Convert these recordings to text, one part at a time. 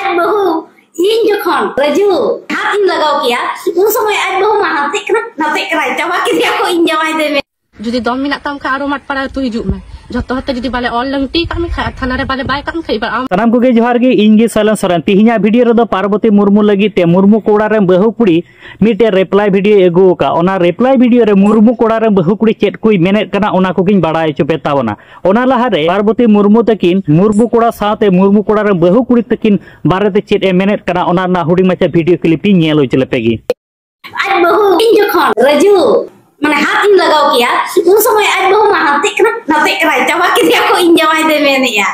आज बहु इन जखन रजू हाथ इन लगाओ किया उन समय आज बहु मा नाते करा चाबा के दिया को इन जमाई दे में जुदी दम मिना तम खा आरो मत पड़ा तू हिजुक में जतो हते जुदी बाले ऑल लंगटी का में खा थाना रे बाले बाय काम खइबा सनाम को जोहार गे इंगे सालन सरन तिहिना वीडियो रे दो पार्वती मुर्मू लगी ते मुर्मू कोड़ा रे बहु कुड़ी मिटे रिप्लाई वीडियो एगो का ओना रिप्लाई वीडियो रे मुर्मू कोड़ा रे बहु कुड़ी चेत कोई मेने कना ओना को किन बाड़ाय चो पेतावना ओना लहा रे पार्वती मुर्मू तकिन मुर्मू कोड़ा साथे मुर्मू कोड़ा रे बहु कुड़ी तकिन बारेते चेत ए मेने कना ओना ना हुडी मचा वीडियो क्लिप ती नेलो चलेपेगी आज बहु इन जखन रजू माने हाथ इन लगाओ किया उन समय आज बहु मा नाते करा चाबा के दिया को इन जमाई दे में निया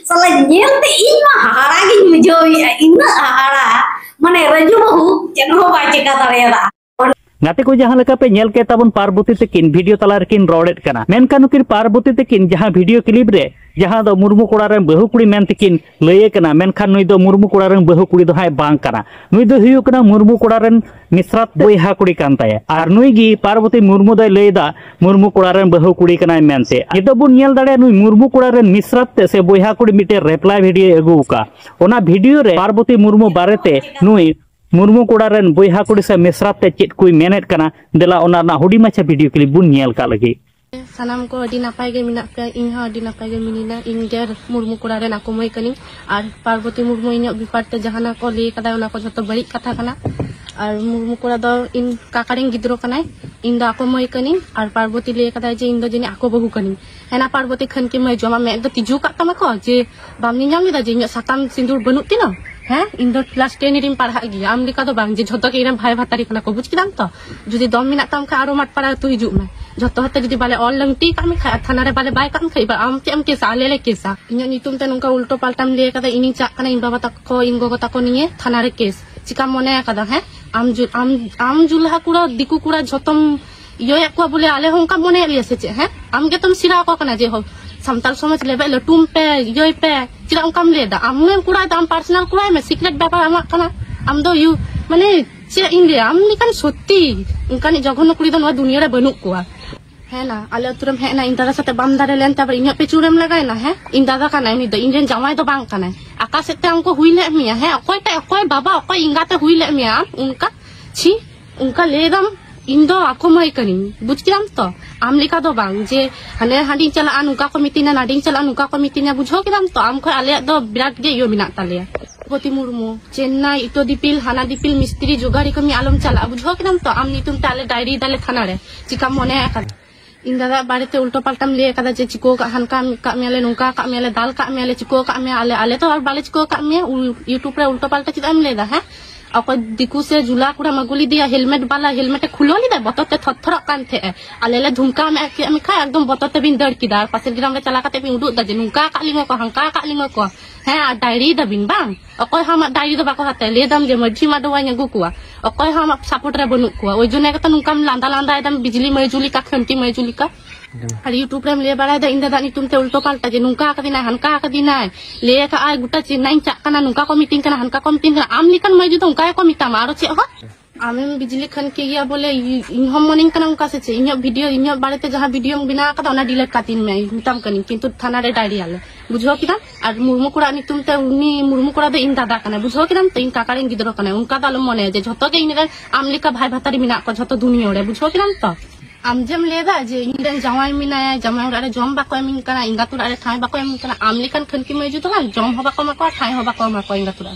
साला नेलते इन मा हारा गिन मुजो इन हारा माने रजू बहु चनो बाय चेका दारेदा नाते को जहां लका पे नेल के ताबन पार्वती तकिन वीडियो तला रकिन रोडेट कना मेनकान उकिन पार्वती तकिन जहां वीडियो क्लिप रे जहां दो मुर्मू कोड़ा रे बहु कुड़ी मेन तकिन लये कना मेनखान नुई दो मुर्मू कोड़ा रे बहु कुड़ी दो हाय बांग कना नुई दो हुयु कना मुर्मू कोड़ा रे मिश्रात बोयहा कुड़ी कान ताया आर नुई गी पार्वती मुर्मू दय लयदा मुर्मू कोड़ा रे बहु कुड़ी कना मेनते नितो बुन नेल दाड़े नुई मुर्मू कोड़ा रे मिश्रात ते से बोयहा कुड़ी मिटे रिप्लाई वीडियो एगुका ओना वीडियो रे पार्वती मुर्मू बारेते नुई मुर्मू कोड़ा रेन बोयहा कुड़ी से मिश्राते चेत कोई मेनेट कना देला ओना ना हुडी माछा वीडियो क्लिप बुन नेल का लगी सानाम को अडी नापाय गे मिना पे इन हा अडी नापाय गे मिनिना इन गेर मुर्मू कोड़ा रे नाको मय कनी आर पार्वती मुर्मू इन बिपारते जहाना को ले कदा ओना को जतो बड़ी कथा कना आर मुर्मू कोड़ा दो इन काकारिन गिद्रो कनाय इन दा को मय कनी आर पार्वती ले कदा जे इन दो जने आको बहु कनी हेना पार्वती खन के मय जमा मे दो तिजु का तमा को जे बामनी नाम लेदा जे साकाम सिंदूर बनुत तिना हैं इन दो क्लास 10 रिम पढ़ा गया आम लिका दो बांग जे झतो के इरम भाई भातारी कना को बुझ किदाम तो जुदी दम मिना तम खा आरो मत पड़ा तू हिजुक में झतो हते जुदी बाले ऑल लंगटी का में खा थाना रे बाले बाय काम खइबा आम केम के साले ले केसा इन नितुम ते नंका उल्टो पाल्टाम ले कदा इनी चा कना इन बाबा तको इन गोगो तको निये थाना रे केस चिका मने कदा हैं आम जुलहा कुड़ा दिकु कुड़ा झतम योय को बोले आले होंका मने ले से हैं आम के तुम सिरा को कना जे हो सामताल समाज लेबे लटुम पे योय पे चिरा उनकाम लेदा आमने कुड़ा दाम पर्सनल कुड़ा में सीक्रेट व्यापार आमा कना आम दो यू माने चे इंडिया आम निकान सत्ती उनकानी जघन्य कुड़ी दो नवा दुनिया रे बनुक कोआ है ना आले अतुरम है ना इन दादा साथे बाम दारे लेन तब इन पे चुरम लगाय ना है इन दादा काना इन दो इंजन जमाय दो बांग काना आकाश ते हमको हुई ले मिया है अकोय बाबा अकोय इंगाते हुई ले मिया उनका छी उनका लेदम इन दो आको मय कनी बुझ किराम तो आम लिका दो बांग जे हने हाडी चला अनुका को मितिना नाडी चला अनुका को मितिना बुझो किराम तो आम खय आले दो बिराट गे यो मिना ताले पति मुर्मू चेन्नई इतो दीपिल हाना दीपिल मिस्त्री जोगारी कमी आलम चला बुझो किराम तो आम नितुम ताले डायरी दाले थाना रे चिका मने का इन दादा बारेते उल्टो पाल्टाम ले कदा जे चिको का हनका का मेले नुका का मेले दाल का मेले चिको का मे आले तो और बाले चिको का मे यूट्यूब रे उल्टो पाल्टा चिदाम लेदा है अको दिकु से जुला कुड़ा मगुली दिया हेलमेट वाला हेलमेट खुलो ली दे बतते थरथर कान थे आलेले धुमका में खा एकदम बतते बिन दड़ किदा पासे ग्राम रे चला काते बिन उडु द जे नुका कालिंग को हंका कालिंग को है डायरी द बिन बांग अको हम डायरी द बाको हाते ले दम जे मझी मा दवा न्गु कुआ अको हम सपोर्ट रे बनु कुआ ओइ जने कत नुकाम लांदा लांदा एकदम बिजली मजुली का खंटी मजुली का और यूट्यूब रे ले बड़ा द इन दादा नितुम ते उल्टो पाल्टा जे नुका का दिना हनका का दिना ले का आय गुटा चेन्नई चा कना नुका को मीटिंग कना हनका को मीटिंग कना आम लिकन मय जुतो उनका को मिता मारो चे हो आमें बिजली खन के गया बोले इन हम मनिंग कना उनका से चे इन वीडियो इन बारेते जहां वीडियो बिना का ओना डिलीट कातिन में मिताम कनी किंतु थाना रे डायरी आले बुझो किना और मुर्मू कोड़ा नितुम ते उनी मुर्मू कोड़ा दे इन दादा कना बुझो किना तो इन काकारिन गिदरो कना उनका दाल मने जे झतो के इन आम लिका भाई भातारी बिना को झतो दुनिया रे बुझो किना तो आम जेम लेदा जे इन जमाई मिनाय जमाई रे जम बाको एमिन कना इंगातुरा रे थाय बाको एमिन कना आम लिकन खन की मय जुतो ना जम होबा को माको थाय होबा को माको इंगातुरा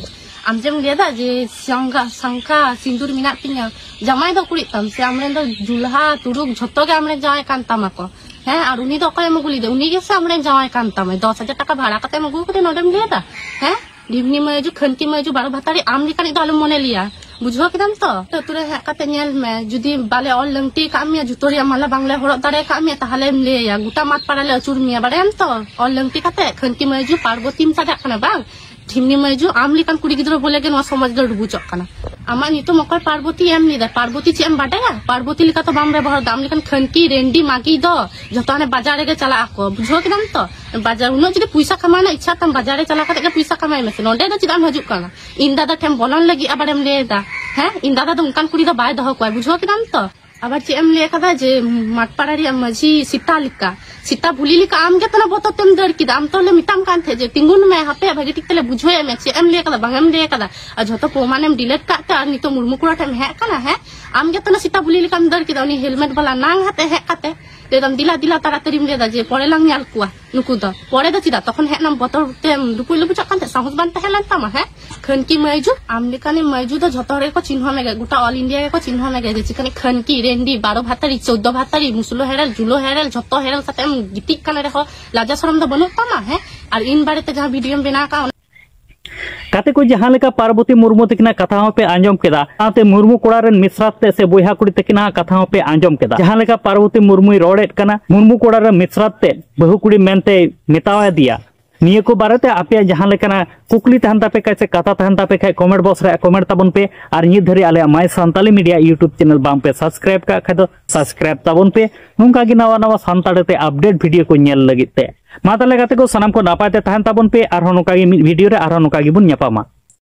आम जेम लेदा जे संखा सिंदूर मिना पिnya जमाई दो कुड़ी तम से हमरे दो जुलहा तुरुक झतो के हमरे जाय कान तमाको है और उनी दो कोय मगुली दे उनी के से हमरे जाय कान तम 10,000 टाका भाड़ा कते मगु कते नडम लेदा है डिवनी मय जु खनकी मय जु बारो भातारी आम लिकन दो आलम मने लिया बुझो किदाम तो तुरे है कते नेल में जुदी बाले ऑल लंगटी का मिया जुतोरिया माला बांगले हरो दारे का मिया ताहले ले या गुटा मात पाराले अचुर मिया बारेम तो ऑल लंगटी कते खनकी मय जु पार्वतीम सादा कना बांग ठिमनी मय जु आम लिकन कुड़ी गिद्रो बोले के नो समाज दो डुबुचक कना आमा नितो मकर पार्वती एम निदा पार्वती चेम बाटाया पार्वती लिका तो बाम रे बहर दाम लिकन खनकी रेंडी मागी दो जताने बाजार रे चला आको बुझो किदाम तो बाजार उनो जदी पैसा कमाना इच्छा तम बाजार रे चला काते के पैसा कमाय मेसे नोंडे दो चिदाम हजुक कना इन दादा ठेम बोलन लगी अबड़ेम लेदा है इन दादा तो उनकान कुड़ी दो बाय दो को बुझो किदाम तो আবার যে এম লিয়ে কথা যে মাঠপাড়ারি মাঝি সীতা ভুলি লিকা আম গে তনা বতো তেম দর কিদা আম তোলে মিতাম কান থে যে তিঙ্গুন মে হাপে ভাগে ঠিক তলে বুঝোয় এম যে এম লিয়ে কথা বাং এম লিয়ে কথা আর যত প্রমাণ এম ডিলিট কাতে আর নিতো মুরমু কুড়া টেম হে কানা হে আম গে তনা সীতা ভুলি লিকা আম দর কিদা উনি হেলমেট বালা নাং হাতে হে কাতে দেদম দিলা তাড়াতাড়ি মিলে যে পরে লাং নিয়াল কুয়া নুকু দ পরে দ চিদা তখন হে নাম বতর তেম লুপুই লুপু চাকান থে সাহস বান তাহেলান তামা হে খনকি মাইজু আম লিকানে মাইজু দ যত রে কো চিহ্ন মেগে গোটা অল ইন্ডিয়া কো চিহ্ন মেগে যে চিকানে খনকি রেন্ডি 12 ভাতারি 14 ভাতারি মুসুলো হেরাল জুলো হেরাল যত হেরাল সাথে এম গিটিক কানে রেখো লাজা শরম দ বনু তামা হে আর ইন বারেতে जहां वीडियो बना का काते को जहां लेका पार्वती मुर्मू तकिना कथा पे आंजम केदा साथे मुर्मू कोड़ा रेन मिश्राते से बोहा कुड़ी तकिना कथा पे आंजम केदा जहां लेका पार्वती मुर्मू रोडेट कना मुर्मू कोड़ा रे मिश्राते बहु कुड़ी मेनते मितावा दिया निये को बारेते आपे जहां लेकना कुकली तहन तापे कैसे कथा तहन तापे खाय कमेंट बॉक्स रे कमेंट ताबन पे और नित धरी आले माय सांताली मीडिया यूट्यूब चैनल बाम पे सब्सक्राइब का खाय दो सब्सक्राइब ताबन पे नुंका गी नवा नवा सांताड़ते अपडेट वीडियो को नेल लगिते मा ताले गाते को सनाम को नापायते तहन ताबन पे आर नुका गी वीडियो रे आर नुका गी बुन ᱧᱟᱯᱟᱢᱟ।